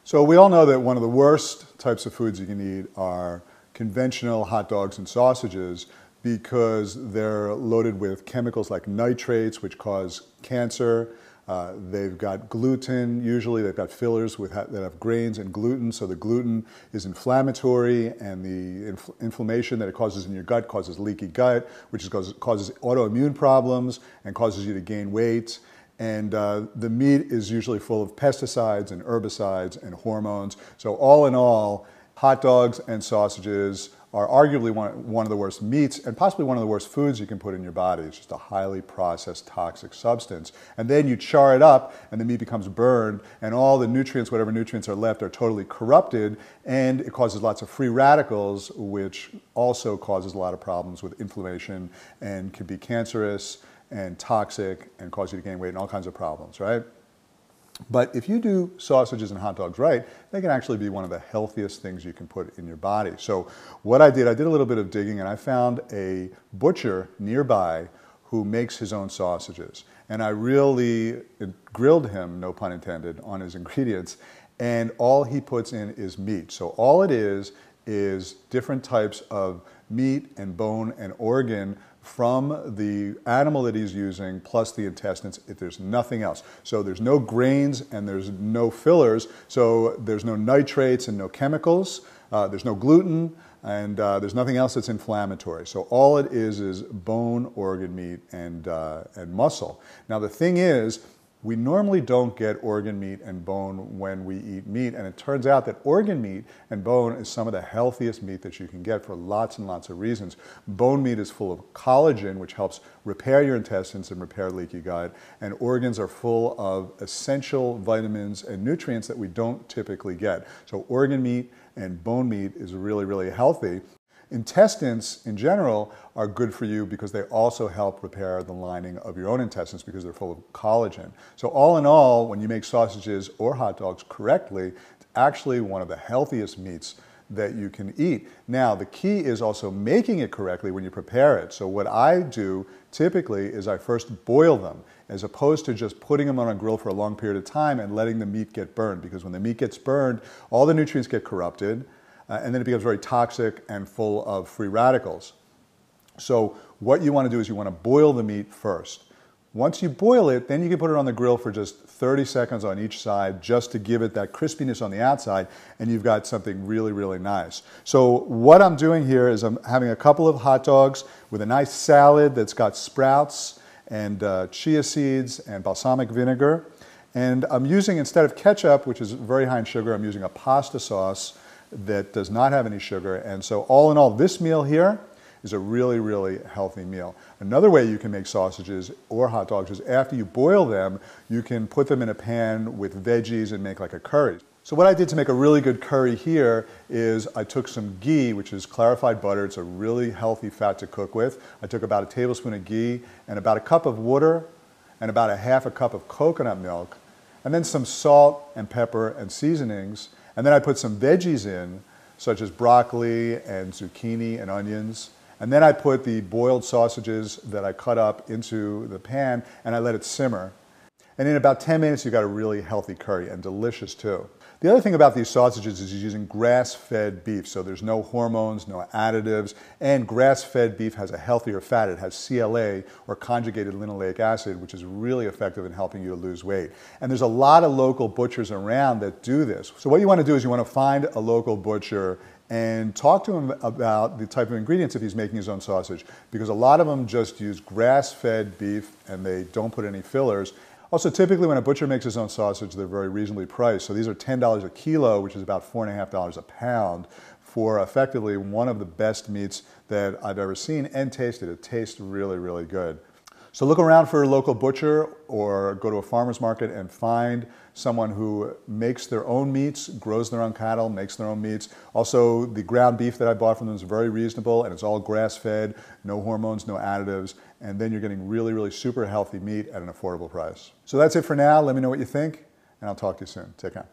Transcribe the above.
So we all know that one of the worst types of foods you can eat are conventional hot dogs and sausages because they're loaded with chemicals like nitrates, which cause cancer. They've got gluten, usually they've got fillers that have grains and gluten, so the gluten is inflammatory, and the inflammation that it causes in your gut causes leaky gut, which causes autoimmune problems and causes you to gain weight. And the meat is usually full of pesticides and herbicides and hormones. So all in all, hot dogs and sausages are arguably one of the worst meats and possibly one of the worst foods you can put in your body. It's just a highly processed toxic substance. And then you char it up and the meat becomes burned, and all the nutrients, whatever nutrients are left, are totally corrupted, and it causes lots of free radicals, which also causes a lot of problems with inflammation and can be cancerous and toxic and cause you to gain weight and all kinds of problems, right? But if you do sausages and hot dogs right, they can actually be one of the healthiest things you can put in your body. So what I did a little bit of digging, and I found a butcher nearby who makes his own sausages. And I really grilled him, no pun intended, on his ingredients, and all he puts in is meat. So all it is different types of meat and bone and organ from the animal that he's using, plus the intestines. There's nothing else. So there's no grains and there's no fillers, so there's no nitrates and no chemicals, there's no gluten, and there's nothing else that's inflammatory. So all it is bone, organ, meat, and muscle. Now the thing is, we normally don't get organ meat and bone when we eat meat, and it turns out that organ meat and bone is some of the healthiest meat that you can get for lots and lots of reasons. Bone meat is full of collagen, which helps repair your intestines and repair leaky gut, and organs are full of essential vitamins and nutrients that we don't typically get. So organ meat and bone meat is really, really healthy. Intestines, in general, are good for you because they also help repair the lining of your own intestines because they're full of collagen. So all in all, when you make sausages or hot dogs correctly, it's actually one of the healthiest meats that you can eat. Now, the key is also making it correctly when you prepare it. So what I do typically is I first boil them, as opposed to just putting them on a grill for a long period of time and letting the meat get burned, because when the meat gets burned, all the nutrients get corrupted, and then it becomes very toxic and full of free radicals. So what you want to do is you want to boil the meat first. Once you boil it, then you can put it on the grill for just 30 seconds on each side just to give it that crispiness on the outside, and you've got something really, really nice. So what I'm doing here is I'm having a couple of hot dogs with a nice salad that's got sprouts and chia seeds and balsamic vinegar. And I'm using, instead of ketchup, which is very high in sugar, I'm using a pasta sauce that does not have any sugar. And so all in all, this meal here is a really, really healthy meal. Another way you can make sausages or hot dogs is after you boil them, you can put them in a pan with veggies and make like a curry. So what I did to make a really good curry here is I took some ghee, which is clarified butter. It's a really healthy fat to cook with. I took about a tablespoon of ghee and about a cup of water and about a half a cup of coconut milk, and then some salt and pepper and seasonings. And then I put some veggies in, such as broccoli and zucchini and onions. And then I put the boiled sausages that I cut up into the pan, and I let it simmer. And in about 10 minutes, you've got a really healthy curry, and delicious too. The other thing about these sausages is you're using grass-fed beef, so there's no hormones, no additives, and grass-fed beef has a healthier fat. It has CLA, or conjugated linoleic acid, which is really effective in helping you to lose weight. And there's a lot of local butchers around that do this. So what you want to do is you want to find a local butcher and talk to him about the type of ingredients if he's making his own sausage, because a lot of them just use grass-fed beef and they don't put any fillers. Also, typically when a butcher makes his own sausage, they're very reasonably priced. So these are $10 a kilo, which is about $4.50 a pound, for effectively one of the best meats that I've ever seen and tasted. It tastes really, really good. So look around for a local butcher or go to a farmer's market and find someone who makes their own meats, grows their own cattle, makes their own meats. Also, the ground beef that I bought from them is very reasonable, and it's all grass-fed, no hormones, no additives, and then you're getting really, really super healthy meat at an affordable price. So that's it for now. Let me know what you think, and I'll talk to you soon. Take care.